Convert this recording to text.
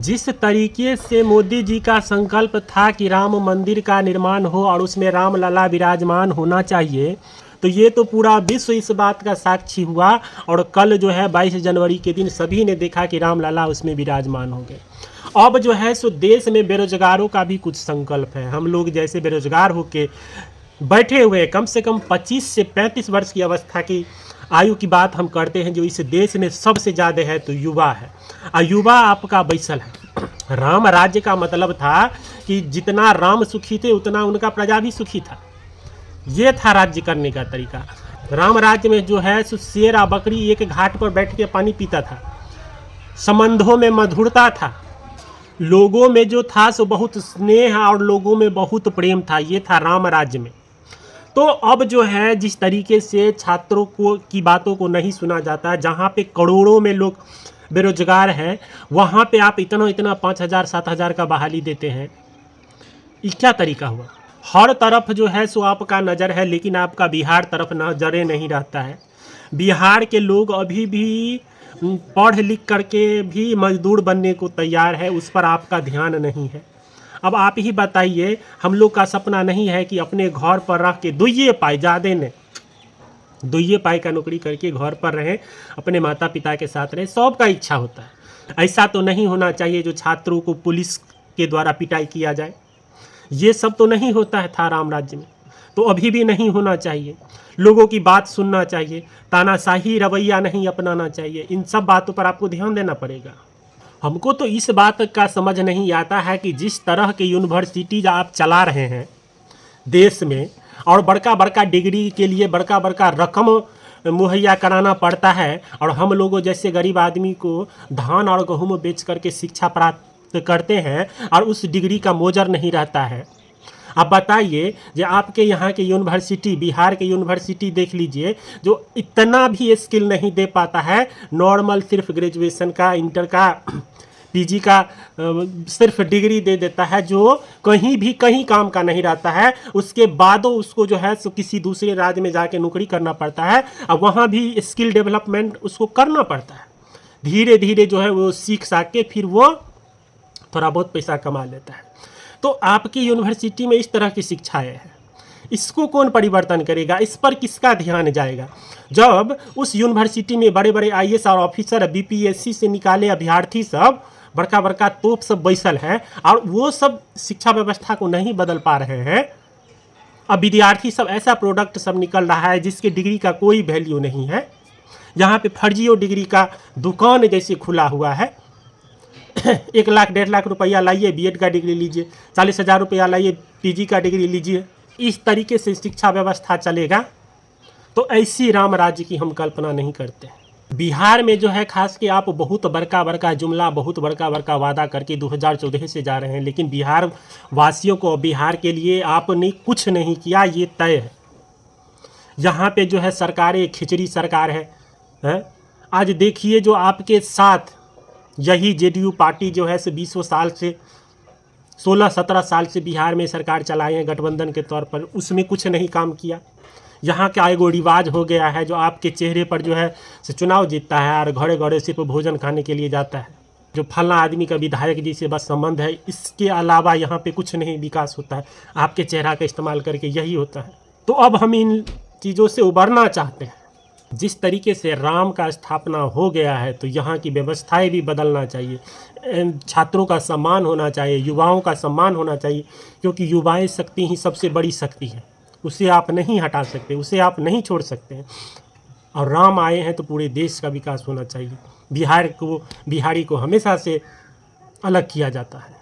जिस तरीके से मोदी जी का संकल्प था कि राम मंदिर का निर्माण हो और उसमें राम लला विराजमान होना चाहिए, तो ये तो पूरा विश्व इस बात का साक्षी हुआ। और कल जो है 22 जनवरी के दिन सभी ने देखा कि राम लला उसमें विराजमान हो गए। अब जो है सो देश में बेरोजगारों का भी कुछ संकल्प है। हम लोग जैसे बेरोजगार होके बैठे हुए कम से कम 25 से 35 वर्ष की अवस्था की आयु की बात हम करते हैं, जो इस देश में सबसे ज़्यादा है तो युवा है। और युवा आपका बैसल है। राम राज्य का मतलब था कि जितना राम सुखी थे उतना उनका प्रजा भी सुखी था। ये था राज्य करने का तरीका। राम राज्य में जो है सो शेर और बकरी एक घाट पर बैठ के पानी पीता था। संबंधों में मधुरता था, लोगों में जो था सो बहुत स्नेह और लोगों में बहुत प्रेम था। ये था राम राज्य में। तो अब जो है जिस तरीके से छात्रों को की बातों को नहीं सुना जाता, जहाँ पे करोड़ों में लोग बेरोजगार हैं, वहाँ पे आप इतना 5,000 7,000 का बहाली देते हैं। ये क्या तरीका हुआ? हर तरफ जो है सो आपका नज़र है, लेकिन आपका बिहार तरफ नजरें नहीं रहता है। बिहार के लोग अभी भी पढ़ लिख करके भी मजदूर बनने को तैयार है, उस पर आपका ध्यान नहीं है। अब आप ही बताइए, हम लोग का सपना नहीं है कि अपने घर पर रह के दुइये पाई ज़्यादा ने दुइये पाई का नौकरी करके घर पर रहें, अपने माता पिता के साथ रहें। सबका इच्छा होता है। ऐसा तो नहीं होना चाहिए जो छात्रों को पुलिस के द्वारा पिटाई किया जाए। ये सब तो नहीं होता है था राम राज्य में, तो अभी भी नहीं होना चाहिए। लोगों की बात सुनना चाहिए, तानाशाही रवैया नहीं अपनाना चाहिए। इन सब बातों पर आपको ध्यान देना पड़ेगा। हमको तो इस बात का समझ नहीं आता है कि जिस तरह के यूनिवर्सिटीज आप चला रहे हैं देश में, और बड़का बड़का डिग्री के लिए बड़का बड़का रकम मुहैया कराना पड़ता है, और हम लोगों जैसे गरीब आदमी को धान और गेहूँ बेच करके शिक्षा प्राप्त करते हैं और उस डिग्री का मोजर नहीं रहता है। आप बताइए, जो आपके यहाँ के यूनिवर्सिटी, बिहार के यूनिवर्सिटी देख लीजिए, जो इतना भी स्किल नहीं दे पाता है। नॉर्मल सिर्फ ग्रेजुएशन का, इंटर का, पीजी का सिर्फ डिग्री दे देता है, जो कहीं काम का नहीं रहता है। उसके बाद उसको जो है सो किसी दूसरे राज्य में जाके नौकरी करना पड़ता है, और वहाँ भी स्किल डेवलपमेंट उसको करना पड़ता है। धीरे धीरे जो है वो सीख के फिर वो थोड़ा बहुत पैसा कमा लेता है। तो आपकी यूनिवर्सिटी में इस तरह की शिक्षाएं हैं, इसको कौन परिवर्तन करेगा? इस पर किसका ध्यान जाएगा? जब उस यूनिवर्सिटी में बड़े बड़े आईएएस और ऑफिसर, बीपीएससी से निकाले अभ्यर्थी सब, बड़का बड़का तोप सब बैसल है, और वो सब शिक्षा व्यवस्था को नहीं बदल पा रहे हैं। अब विद्यार्थी सब ऐसा प्रोडक्ट सब निकल रहा है जिसके डिग्री का कोई वैल्यू नहीं है। यहाँ पे फर्जियों डिग्री का दुकान जैसे खुला हुआ है। 1 लाख 1.5 लाख रुपया लाइए बीएड का डिग्री लीजिए, 40,000 रुपया लाइए पीजी का डिग्री लीजिए। इस तरीके से शिक्षा व्यवस्था चलेगा तो ऐसी राम राज्य की हम कल्पना नहीं करते। बिहार में जो है खास के आप बहुत बड़का जुमला, बहुत बड़का वादा करके 2014 से जा रहे हैं, लेकिन बिहार वासियों को, बिहार के लिए आपने कुछ नहीं किया, ये तय है। यहाँ पे जो है सरकार एक खिचड़ी सरकार है। आज देखिए, जो आपके साथ यही जेडीयू पार्टी जो है 20 साल से, 16-17 साल से बिहार में सरकार चलाए हैं गठबंधन के तौर पर, उसमें कुछ नहीं काम किया। यहाँ का एगो रिवाज हो गया है, जो आपके चेहरे पर जो है से चुनाव जीतता है और घरे घरे सिर्फ भोजन खाने के लिए जाता है, जो फलना आदमी का विधायक जी से बस संबंध है। इसके अलावा यहाँ पे कुछ नहीं विकास होता है। आपके चेहरा का इस्तेमाल करके यही होता है। तो अब हम इन चीज़ों से उबरना चाहते हैं। जिस तरीके से राम का स्थापना हो गया है, तो यहाँ की व्यवस्थाएं भी बदलना चाहिए। छात्रों का सम्मान होना चाहिए, युवाओं का सम्मान होना चाहिए, क्योंकि युवाएं शक्ति ही सबसे बड़ी शक्ति है। उसे आप नहीं हटा सकते, उसे आप नहीं छोड़ सकते हैं। और राम आए हैं तो पूरे देश का विकास होना चाहिए। बिहारी को हमेशा से अलग किया जाता है।